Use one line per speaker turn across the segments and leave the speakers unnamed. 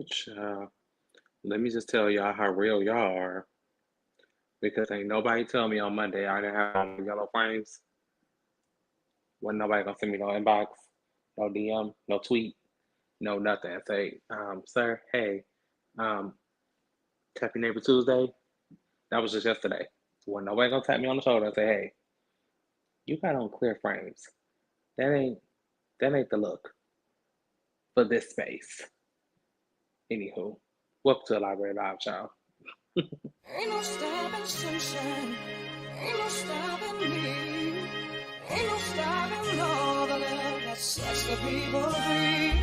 Child. Let me just tell y'all how real y'all are. Because ain't nobody tell me on Monday I didn't have on yellow frames. Wasn't nobody gonna send me no inbox, no DM, no tweet, no nothing. Say, sir, hey, um, Happy Neighbor Tuesday. That was just yesterday. Wasn't nobody gonna tap me on the shoulder and say, hey, you got on clear frames. That ain't that ain't the look for this space. Anywho, welcome to the Library Live, child.
Ain't no stopping sunshine, ain't no stopping me, ain't no stopping all the love that sets the people free.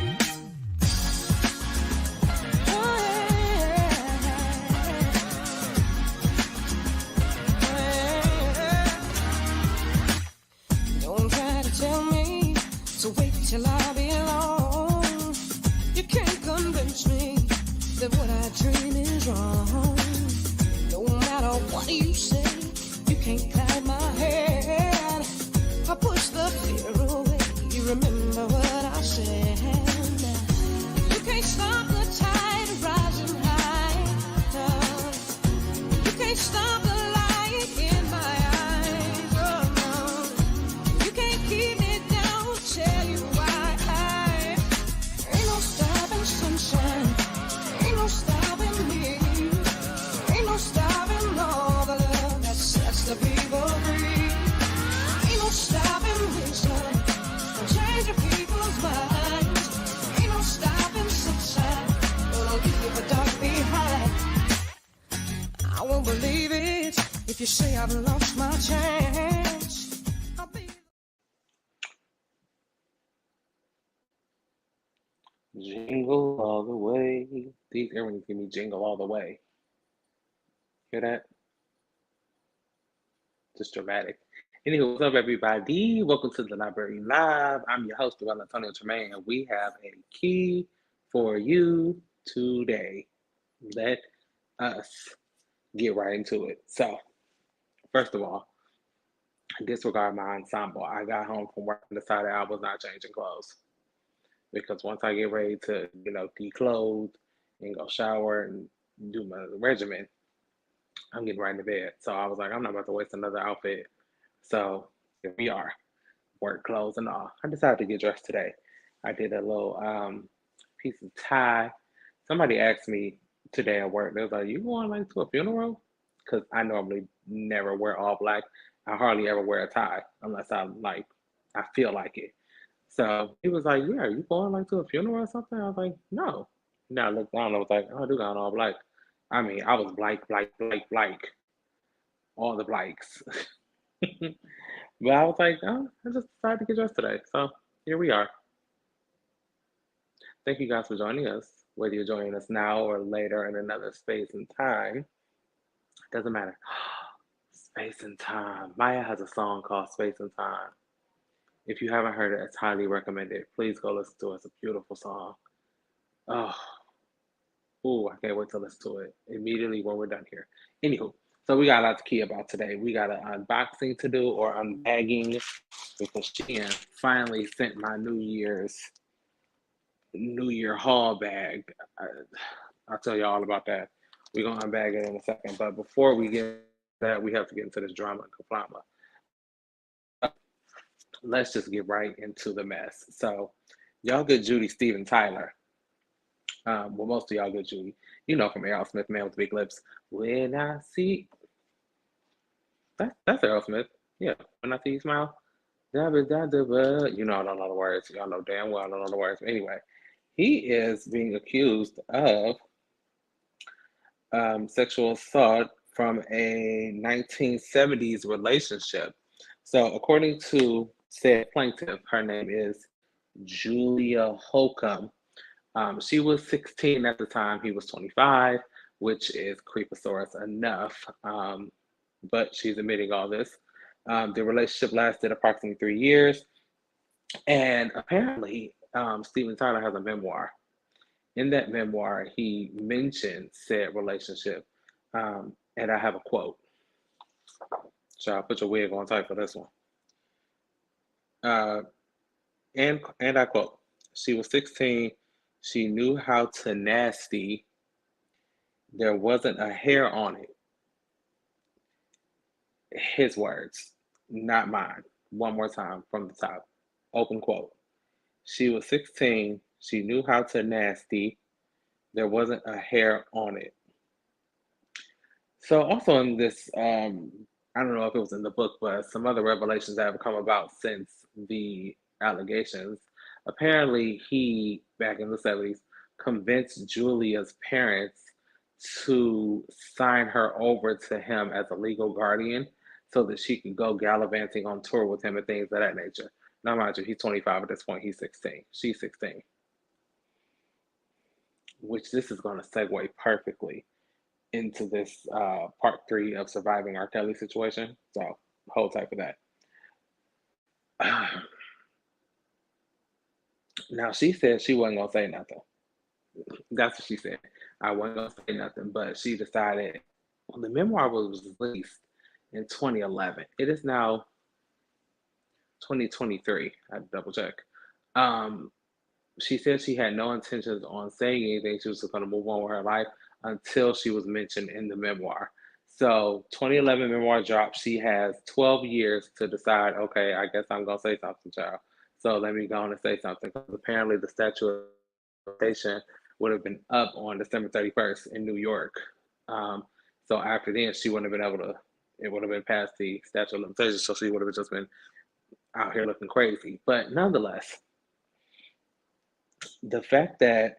Oh, yeah. Don't try to tell me to wait till I belong. You can't convince me that what I dream is wrong. No matter what you say, you can't cloud my head. I push the fear away. You remember what I said. You can't stop the tide rising high. You can't stop the light in my eyes. Oh no, you can't keep me down. Tell you why. Ain't no stopping sunshine. Ain't no stopping me. Ain't no stopping all the love that sets the people free. Ain't no stopping wisdom from changing people's minds. Ain't no stopping sunshine. Gonna leave the dark behind. I won't believe it if you say I've lost my chance. I'll be.
Jingle all the way. These earrings give me jingle all the way. Hear that? Just dramatic. Anywho, what's up, everybody? Welcome to the Library Live. I'm your host, Joel Antonio Tremaine, and we have a key for you today. Let us get right into it. So, first of all, disregard my ensemble. I got home from work and decided I was not changing clothes because once I get ready to, declothe and go shower and do my regimen, I'm getting right into bed. So I was like, I'm not about to waste another outfit. So here we are, work clothes and all. I decided to get dressed today. I did a little piece of tie. Somebody asked me today at work, they was like, you going like to a funeral? Because I normally never wear all black. I hardly ever wear a tie unless I feel like it. So he was like, yeah, are you going like to a funeral or something? I was like, no. Now I looked down and I was like, oh, I do got all black. I mean, I was black, all the blanks. But I was like, oh, I just decided to get dressed today. So here we are. Thank you guys for joining us. Whether you're joining us now or later in another space and time, doesn't matter. Space and Time. Maya has a song called Space and Time. If you haven't heard it, it's highly recommended. Please go listen to it. It's a beautiful song. Oh, ooh, I can't wait to listen to it immediately when we're done here. Anywho, so we got a lot to key about today. We got an unboxing to do or unbagging because SHEIN finally sent my New Year haul bag. I'll tell you all about that. We're gonna unbag it in a second. But before we get that, we have to get into this drama and conflama. Let's just get right into the mess. So, y'all good Judy, Steven Tyler. Well, most of y'all good Judy. You know from Aerosmith, Man with Big Lips. When I see that's Aerosmith. Yeah, when I see you smile. Da, ba, da, da, ba. You know I don't know the words. Y'all know damn well I don't know the words. But anyway, he is being accused of sexual assault from a 1970s relationship. So, according to said plaintiff, her name is Julia Holcomb. She was 16 at the time, he was 25, which is creeposaurus enough, but she's admitting all this. The relationship lasted approximately 3 years, and apparently, Steven Tyler has a memoir. In that memoir, he mentioned said relationship, and I have a quote. So I'll put your wig on tight for this one. Uh, and I quote, she was 16 She knew how to nasty. There wasn't a hair on it. His words, not mine. One more time from the top. Open quote. She was 16. She knew how to nasty. There wasn't a hair on it. So also in this, I don't know if it was in the book, but some other revelations that have come about since the allegations. Apparently, he back in the 70s convinced Julia's parents to sign her over to him as a legal guardian so that she could go gallivanting on tour with him and things of that nature. Now, mind you, he's 25 at this point. He's 16. She's 16, which this is going to segue perfectly into this part three of Surviving R.Kelly situation. So hold tight for that. Now she said she wasn't gonna say nothing. That's what she said. I wasn't gonna say nothing, but she decided. Well, the memoir was released in 2011. It is now 2023. I had to double check. Um, she said she had no intentions on saying anything. She was just going to move on with her life until she was mentioned in the memoir. So 2011 memoir dropped. She has 12 years to decide, okay, I guess I'm going to say something, child. So let me go on and say something. Because apparently the statute of limitation would have been up on December 31st in New York. Um, so after then, she wouldn't have been able to, it would have been past the statute of limitations. So she would have just been out here looking crazy. But nonetheless, the fact that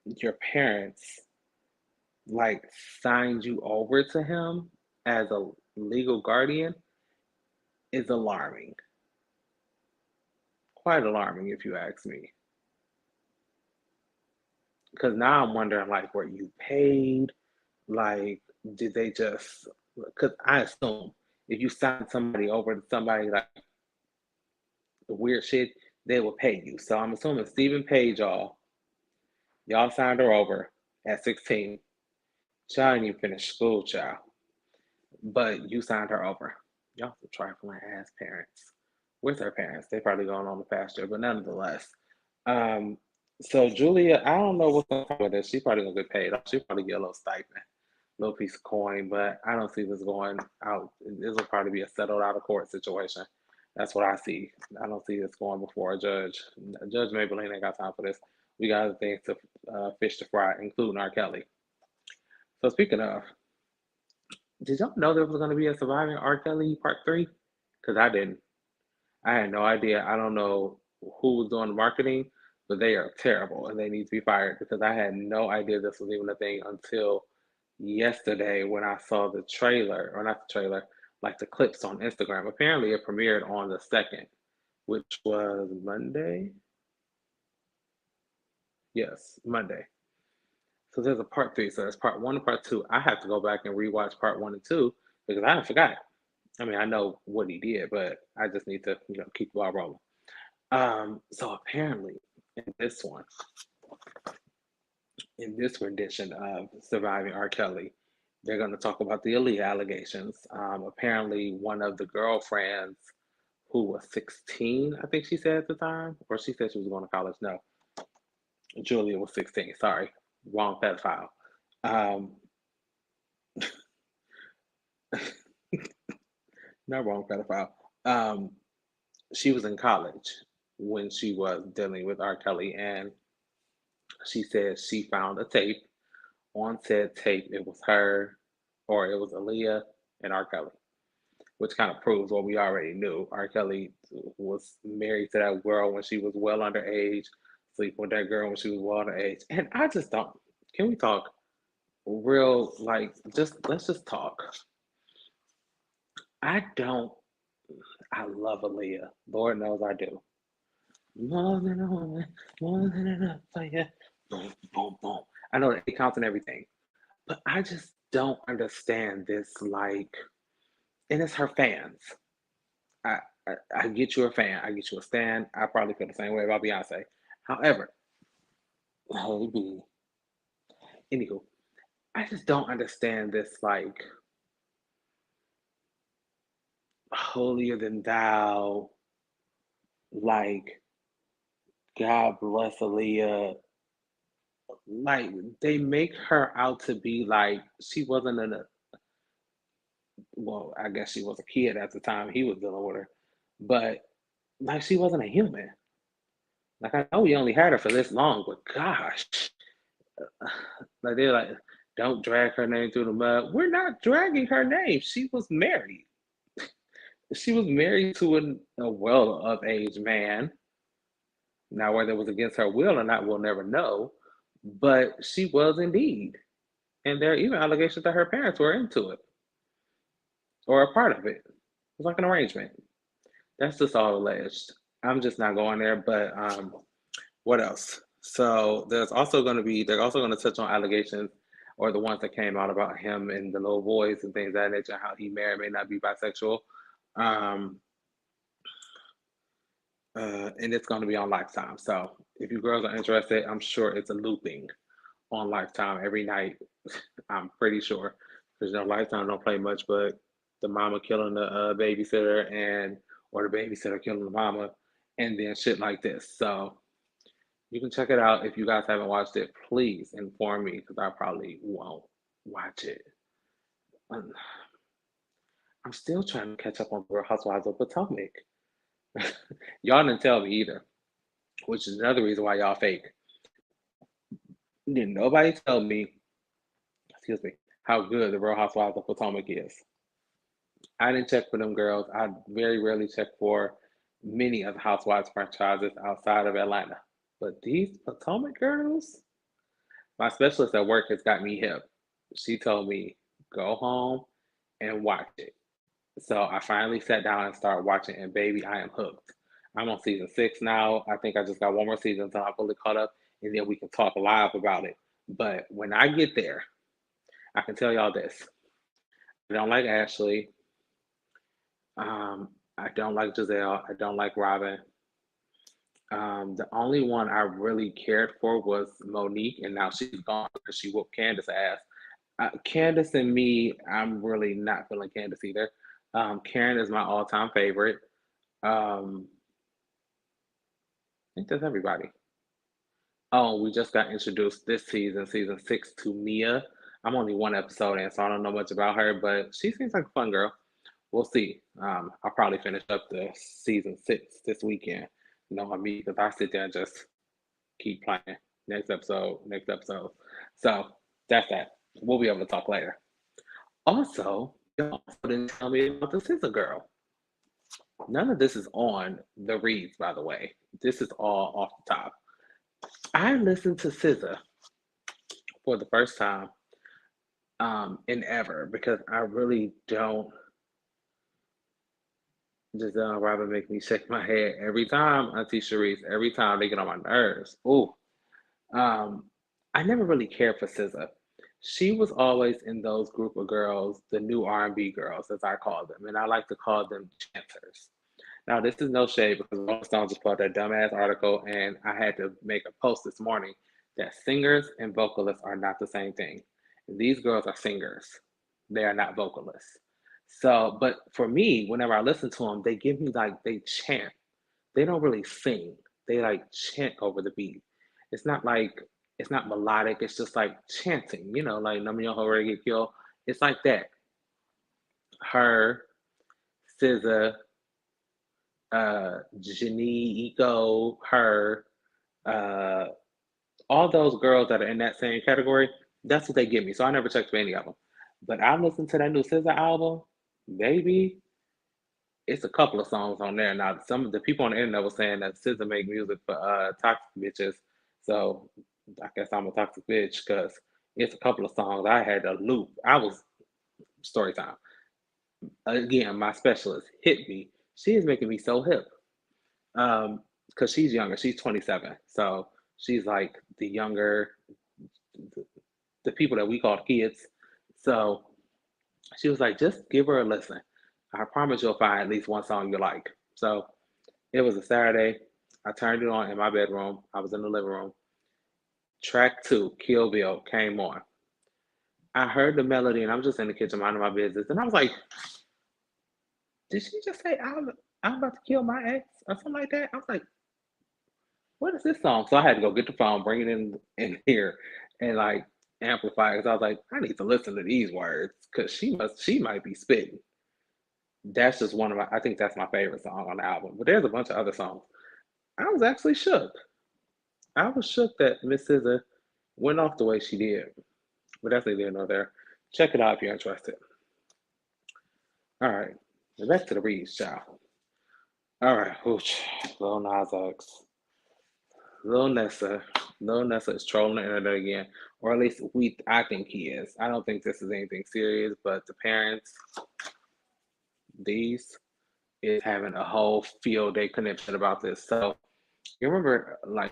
your parents like signed you over to him as a legal guardian is alarming. Quite alarming, if you ask me. Because now I'm wondering, like, were you paid? Like, did they just? Because I assume if you sign somebody over to somebody like the weird shit, they will pay you. So I'm assuming Stephen paid y'all. Y'all signed her over at 16. Child didn't even finish school, child. But you signed her over. Y'all some trifling ass parents. With her parents. They probably going on the pasture, but nonetheless. Um, so Julia, I don't know what's going on with this. She probably gonna get paid. She probably get a little stipend, little piece of coin, but I don't see this going out. This will probably be a settled out of court situation. That's what I see. I don't see this going before a judge. Judge Maybelline ain't got time for this. We got other things to fish to fry, including R. Kelly. So speaking of, did y'all know there was going to be a Surviving R. Kelly Part 3? Because I didn't. I had no idea. I don't know who was doing the marketing, but they are terrible and they need to be fired because I had no idea this was even a thing until yesterday when I saw the trailer, or not the trailer, like the clips on Instagram. Apparently, it premiered on the 2nd, which was Monday. Yes, Monday. So there's a part three. So there's part one and part two. I have to go back and rewatch part one and two because I forgot. I mean, I know what he did, but I just need to, keep the ball rolling. So apparently, in this one, in this rendition of Surviving R. Kelly, they're going to talk about the Aaliyah allegations. Apparently, one of the girlfriends who was 16, I think she said at the time, or she said she was going to college. No, Julia was 16. Sorry, wrong pedophile. Um, not wrong pedophile. Um, she was in college when she was dealing with R. Kelly, and she said she found a tape. On said tape, it was her, or it was Aaliyah and R. Kelly, which kind of proves what we already knew. R. Kelly was married to that girl when she was well underage, sleep with that girl when she was well underage. And I just don't. Can we talk real, like, let's just talk. I don't, I love Aaliyah. Lord knows I do. More than a woman, more than enough for you. Boom, boom, boom. I know it counts and everything, but I just don't understand this. Like, and it's her fans. I, I get you a fan. I get you a stan. I probably feel the same way about Beyonce. However, maybe. Anywho, I just don't understand this. Like, holier than thou. Like, God bless Aaliyah. like they make her out to be like she wasn't well, I guess she was a kid at the time he was dealing with her, but like she wasn't a human. Like I know we only had her for this long, but gosh, like they're like, don't drag her name through the mud. We're not dragging her name. She was married. She was married to a well of age man. Now, whether it was against her will or not, we'll never know. But she was indeed. And there are even allegations that her parents were into it or a part of it. It was like an arrangement. That's just all alleged. I'm just not going there. But what else? So they're also going to touch on allegations or the ones that came out about him and the little boys and things of that nature, how he may or may not be bisexual. Um, and it's going to be on Lifetime. So if you girls are interested, I'm sure it's a looping on Lifetime every night. I'm pretty sure because Lifetime don't play much, but the mama killing the babysitter and or the babysitter killing the mama, and then shit like this. So you can check it out if you guys haven't watched it. Please inform me because I probably won't watch it. Um, I'm still trying to catch up on the Real Housewives of Potomac. Y'all didn't tell me either, which is another reason why y'all fake. Didn't nobody tell me, excuse me, how good the Real Housewives of Potomac is. I didn't check for them girls. I very rarely check for many of the Housewives franchises outside of Atlanta. But these Potomac girls, my specialist at work has got me hip. She told me, go home and watch it. So I finally sat down and started watching, and baby, I am hooked. I'm on season 6 now. I think I just got one more season until I'm fully caught up, and then we can talk live about it. But when I get there, I can tell y'all this. I don't like Ashley. I don't like Giselle. I don't like Robin. The only one I really cared for was Monique, and now she's gone because she whooped Candace's ass. Candace and me, I'm really not feeling Candace either. Karen is my all-time favorite. Um, I think that's everybody. Oh, we just got introduced this season, season 6, to Mia. I'm only one episode in, so I don't know much about her, but she seems like a fun girl. We'll see. I'll probably finish up the season 6 this weekend. On me because I sit there and just keep playing. Next episode, next episode. So that's that. We'll be able to talk later. Also, y'all also didn't tell me about the Scissor Girl. None of this is on the reads, by the way. This is all off the top. I listened to SZA for the first time in ever because I really don't. Giselle and Robin make me shake my head every time. Auntie Sharice, every time they get on my nerves. Ooh. Um, I never really cared for SZA. She was always in those group of girls, the new R&B girls, as I call them, and I like to call them chancers. Now, this is no shade because Rolling Stone just put out that dumbass article, and I had to make a post this morning that singers and vocalists are not the same thing. These girls are singers; they are not vocalists. So, but for me, whenever I listen to them, they give me like they chant. They don't really sing. They like chant over the beat. It's not like it's not melodic. It's just like chanting. Like "None of your already get killed." It's like that. Her, SZA, Janie, Eco, her, uh, all those girls that are in that same category. That's what they give me. So I never checked for any of them. But I listened to that new SZA album, baby. It's a couple of songs on there. Now, some of the people on the internet were saying that SZA make music for toxic bitches. So I guess I'm a toxic bitch because it's a couple of songs I had to loop. I was story time. Again, my specialist hit me. She is making me so hip. Because she's younger. She's 27. So she's like the younger, the people that we call kids. So she was like, just give her a listen. I promise you'll find at least one song you like. So it was a Saturday. I turned it on in my bedroom. I was in the living room. Track 2, Kill Bill, came on. I heard the melody and I'm just in the kitchen minding my business. And I was like, did she just say I'm about to kill my ex or something like that? I was like, what is this song? So I had to go get the phone, bring it in here, and like amplify it. 'Cause I was like, I need to listen to these words because she might be spitting. That's just one of my. I think that's my favorite song on the album. But there's a bunch of other songs. I was actually shook. I was shook that Miss SZA went off the way she did. But that's neither here nor there. Check it out if you're interested. All right, back to the reads, child. All right, ooch, Lil Nas X. Lil Nessa. Lil Nessa is trolling the internet again, or at least I think he is. I don't think this is anything serious, but the parents, these, is having a whole field day connection about this. So you remember, like,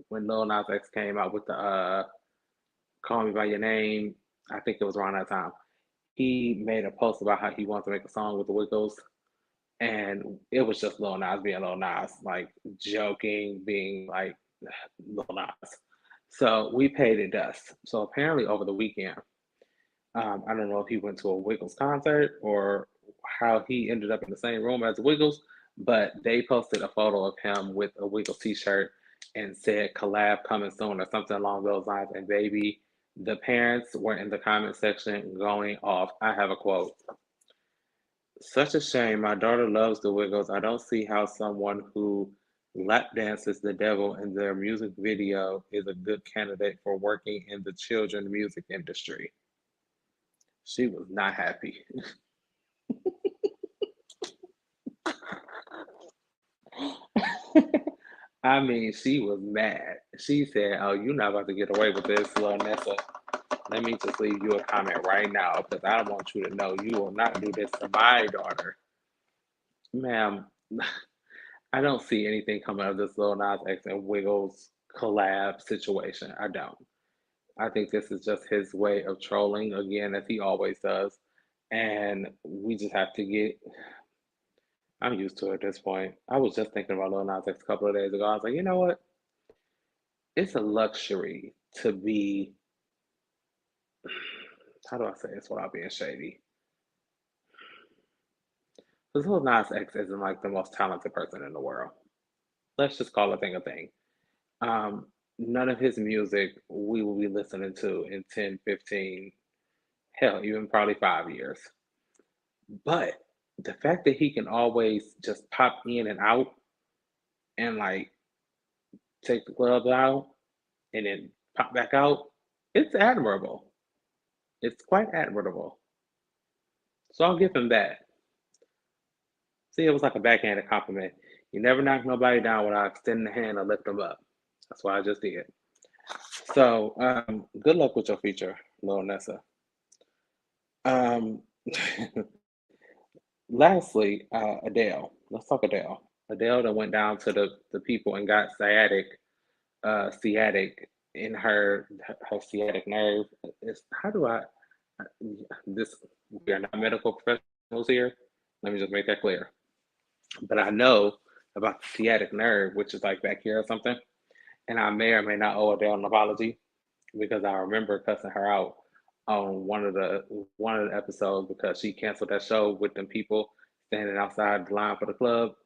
when Lil Nas X came out with the "Call Me by Your Name," I think it was around that time. He made a post about how he wants to make a song with the Wiggles, and it was just Lil Nas being Lil Nas, like joking, being like Lil Nas. So we paid it dust. So apparently over the weekend, I don't know if he went to a Wiggles concert or how he ended up in the same room as the Wiggles, but they posted a photo of him with a Wiggles t-shirt and said collab coming soon or something along those lines. And baby, the parents were in the comment section going off. I have a quote. Such a shame. My daughter loves the Wiggles. I don't see how someone who lap dances the devil in their music video is a good candidate for working in the children music industry. She was not happy. I mean, she was mad. She said, "Oh, you're not about to get away with this, Lil Nessa. Let me just leave you a comment right now because I want you to know you will not do this to my daughter." Ma'am, I don't see anything coming out of this Lil Nas X and Wiggles collab situation. I don't. I think this is just his way of trolling again, as he always does. And we just have to get, I'm used to it at this point. I was just thinking about Lil Nas X a couple of days ago. I was like, you know what? It's a luxury to be, how do I say this without being shady? Because Lil Nas X isn't like the most talented person in the world. Let's just call a thing a thing. None of his music we will be listening to in 10, 15, hell, even probably 5 years. But the fact that he can always just pop in and out and like take the gloves out and then pop back out, it's admirable. It's quite admirable. So I'll give him that. See, it was like a backhanded compliment. You never knock nobody down without extending the hand or lift them up. That's what I just did. So, good luck with your feature, Lil Nessa. Um, lastly, Adele. Let's talk Adele. Adele that went down to the people and got sciatic in her sciatic nerve. How do I this? We are not medical professionals here. Let me just make that clear. But I know about the sciatic nerve, which is like back here or something. And I may or may not owe Adele an apology because I remember cussing her out on one of the episodes because she canceled that show with them people standing outside the line for the club,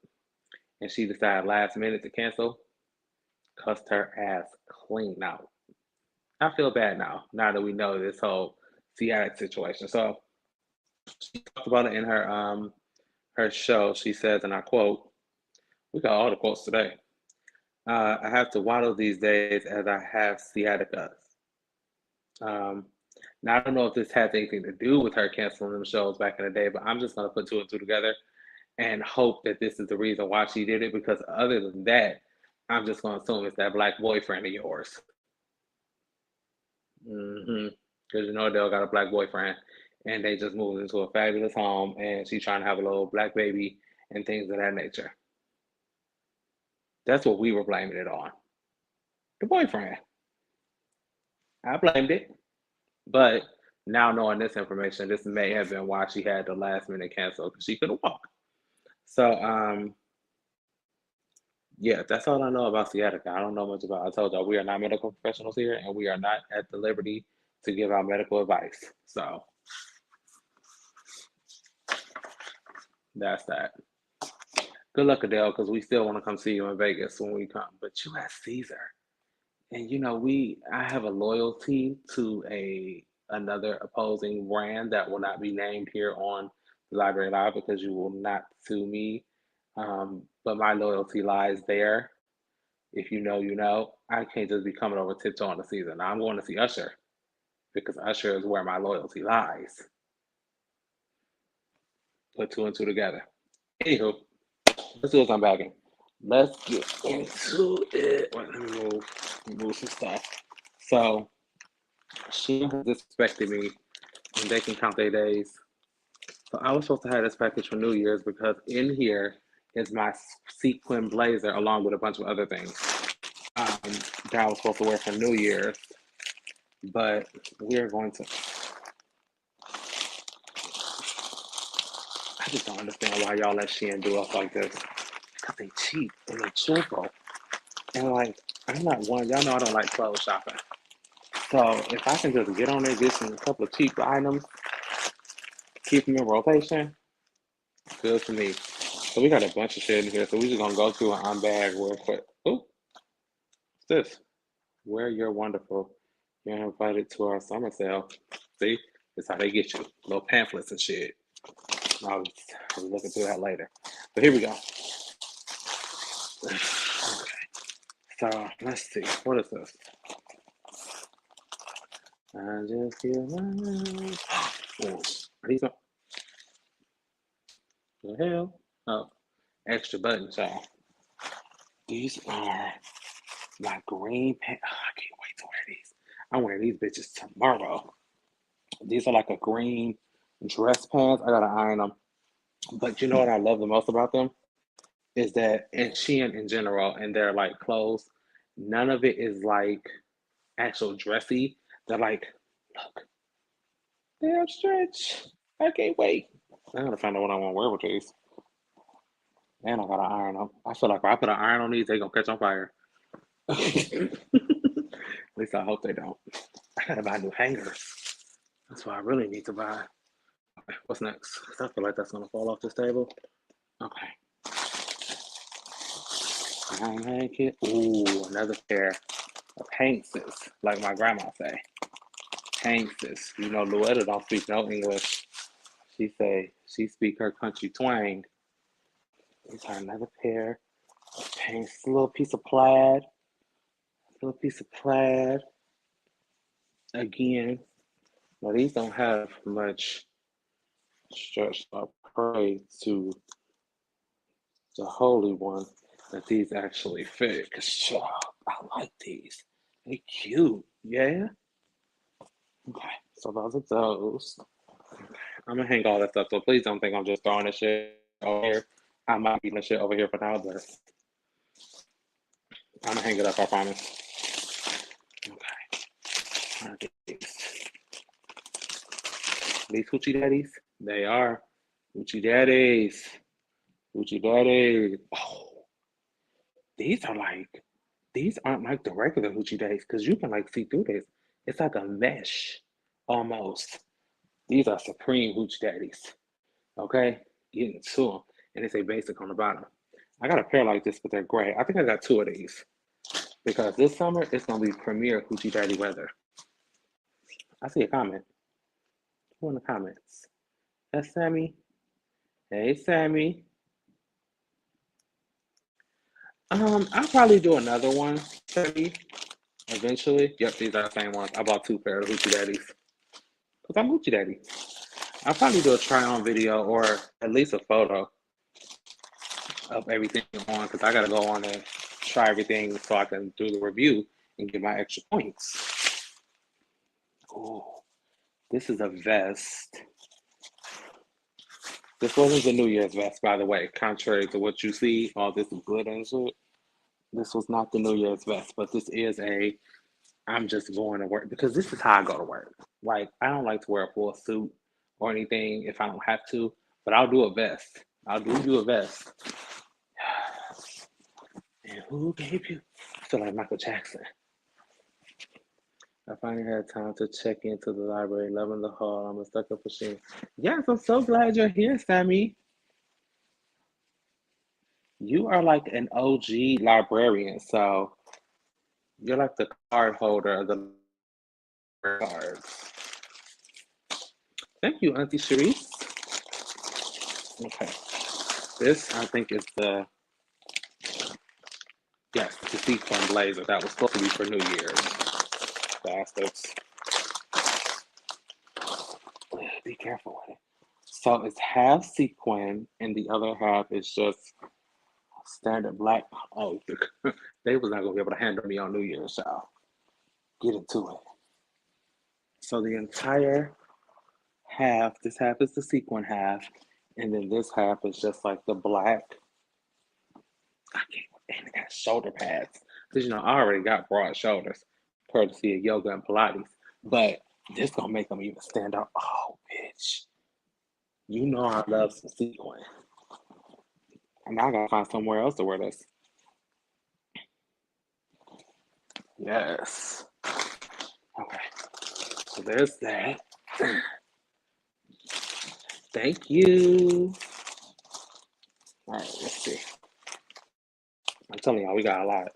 and she decided last minute to cancel. Cussed her ass clean out. I feel bad now that we know this whole sciatic situation. So she talked about it in her show. She says, and I quote, "We got all the quotes today. I have to waddle these days as I have sciatica." Um, now I don't know if this has anything to do with her canceling them shows back in the day, but I'm just gonna put two and two together and hope that this is the reason why she did it. Because other than that, I'm just gonna assume it's that black boyfriend of yours. Because you know Adele got a black boyfriend, and they just moved into a fabulous home, and she's trying to have a little black baby and things of that nature. That's what we were blaming it on. The boyfriend. I blamed it. But now knowing this information, this may have been why she had the last minute cancel because she couldn't walk. So yeah, that's all I know about sciatica. I don't know much about. I told y'all we are not medical professionals here, and we are not at the liberty to give out medical advice. So that's that. Good luck, Adele, because we still want to come see you in Vegas when we come. But you at Caesar. And I have a loyalty to a another opposing brand that will not be named here on the Library Live because you will not sue me. But my loyalty lies there. If you know, you know. I can't just be coming over tiptoeing the season. Now I'm going to see Usher because Usher is where my loyalty lies. Put two and two together. Anywho, let's do some bagging. Let's get into it. Wait, let me move some stuff. So she has disrespected me, and they can count their days. So I was supposed to have this package for New Year's because in here is my sequin blazer along with a bunch of other things that I was supposed to wear for New Year's. But we're going to. I just don't understand why y'all let Shein do us like this. Because they cheap and they cheerful. And like, I'm not one, y'all know I don't like clothes shopping. So if I can just get on there, get some a couple of cheap items, keep them in rotation, good for me. So we got a bunch of shit in here. So we just gonna go through and unbag real quick. Ooh, what's this? Wear your wonderful. You're invited to our summer sale. See, that's how they get you. Little pamphlets and shit. I'll be looking through that later. But here we go. Okay. So let's see. What is this? I just feel like. Oh, are these up? The hell? Oh, extra buttons, y'all. These are my green pants. Oh, I can't wait to wear these. I'm wearing these bitches tomorrow. These are like a green dress pants. I gotta iron them. But you know what I love the most about them? Is that and Shein in general and their like clothes, none of it is like actual dressy. They're like, look, they're stretch. I can't wait. I gotta find out what I want to wear with these. And I gotta iron them. I feel like if I put an iron on these, they gonna catch on fire. At least I hope they don't. I gotta buy new hangers. That's what I really need to buy. Okay, what's next? 'Cause I feel like that's gonna fall off this table. Okay. I like it. Ooh, another pair of Hankses, like my grandma say. Hankses. You know, Luetta don't speak no English. She say she speak her country twang. These are another pair of Hanks. A little piece of plaid. A little piece of plaid. Again. Now these don't have much stretch. So I pray to the Holy One that these actually fit. Cause I like these. They cute. Yeah. Okay. So those are those. I'm gonna hang all that stuff. So please don't think I'm just throwing this shit over here. I might be the shit over here for now, but I'm gonna hang it up. I promise. Okay. I'll get these hoochie daddies. They are hoochie daddies. Hoochie daddies. Oh, these are like. These aren't like the regular hoochie daddies because you can like see through this. It's like a mesh almost. These are supreme hoochie daddies. Okay, getting to them, and it's a basic on the bottom. I got a pair like this, but they're gray. I think I got two of these because this summer it's gonna be premier hoochie daddy weather. I see a comment. Who in the comments? That's Sammy. Hey, Sammy. I'll probably do another one, Sammy, eventually. Yep, these are the same ones. I bought two pairs of hoochie daddies because I'm hoochie daddy. I'll probably do a try-on video or at least a photo of everything on because I gotta go on and try everything so I can do the review and get my extra points. Oh, this is a vest. This wasn't the New Year's vest, by the way. Contrary to what you see, all this glitter and shit. This was not the New Year's vest, but this is I'm just going to work because this is how I go to work. Like, I don't like to wear a full suit or anything if I don't have to, but I'll do a vest. I'll do a vest. And who gave you? I feel like Michael Jackson. I finally had time to check into the library, loving the hall. I'm a sucker for SHEIN. Yes, I'm so glad you're here, Sammy. You are like an OG librarian, so you're like the card holder of the cards. Thank you, Auntie Sharice. Okay, this I think is the yes, the sequin blazer that was supposed to be for New Year's. Bastards. Be careful with it. So it's half sequin, and the other half is just standard black. Oh, they was not gonna be able to handle me on New Year's, y'all. Get into it. So the entire half, this half is the sequin half, and then this half is just like the black. I can't, and it got shoulder pads. Because I already got broad shoulders, courtesy of yoga and Pilates. But this gonna make them even stand out. Oh, bitch. You know I love some sequin. And I gotta find somewhere else to wear this. Yes. Okay. So there's that. Thank you. All right, let's see. I'm telling y'all, we got a lot.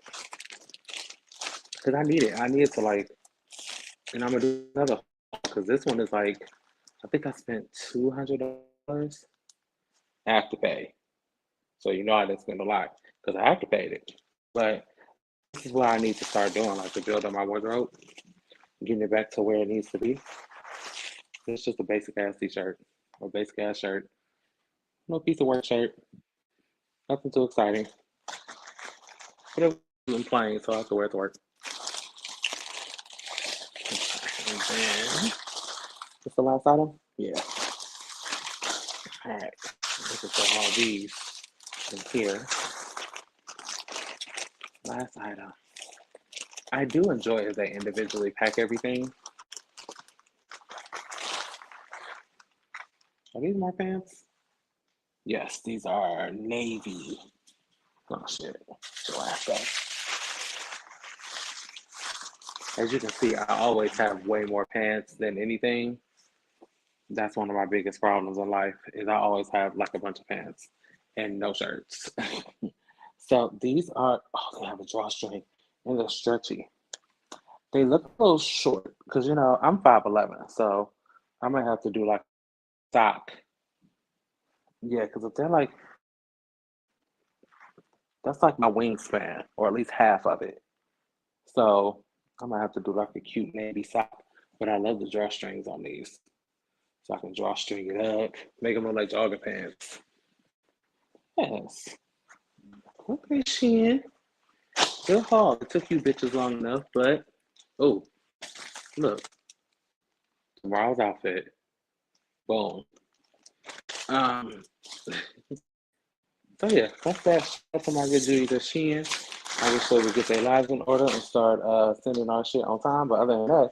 Because I need it. I need it to like, and I'm going to do another. Because this one is like, I think I spent $200 Afterpay. So I didn't spend a lot because I Afterpayed it. But this is what I need to start doing, like to build up my wardrobe, getting it back to where it needs to be. It's just a basic ass t-shirt or basic ass shirt. No piece of work shirt. Nothing too exciting. But I'm plain, so I have to wear it to work. And then, what's the last item? Yeah. All right. Let's just put all these in here. Last item. I do enjoy as they individually pack everything. Are these more pants? Yes, these are navy. Oh shit. As you can see, I always have way more pants than anything. That's one of my biggest problems in life is I always have like a bunch of pants and no shirts. So these are, they have a drawstring and they're stretchy. They look a little short because, I'm 5'11", so I might have to do like sock. Yeah, because if they're like, that's like my wingspan or at least half of it. So I might have to do like a cute navy sock, but I love the drawstrings on these. So I can drawstring it up, make them look like jogging pants. Yes. Okay, Shein. Good haul. It took you bitches long enough, but oh, look. Tomorrow's outfit. Boom. Um so yeah, that's that. That's my good Judy to Shein. I wish they would get their lives in order and start sending our shit on time. But other than that,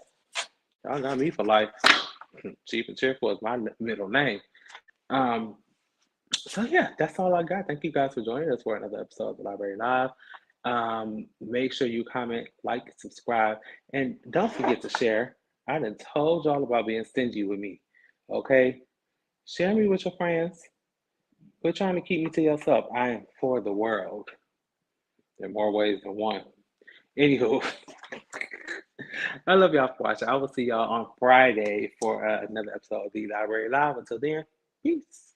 y'all got me for life. Cheap and cheerful is my middle name. Um, so yeah, that's all I got. Thank you guys for joining us for another episode of the Library Live. Make sure you comment, like, subscribe, and don't forget to share. I done told y'all about being stingy with me. Okay? Share me with your friends. Quit trying to keep me to yourself. I am for the world in more ways than one. Anywho, I love y'all for watching. I will see y'all on Friday for another episode of the Library Live. Until then, peace.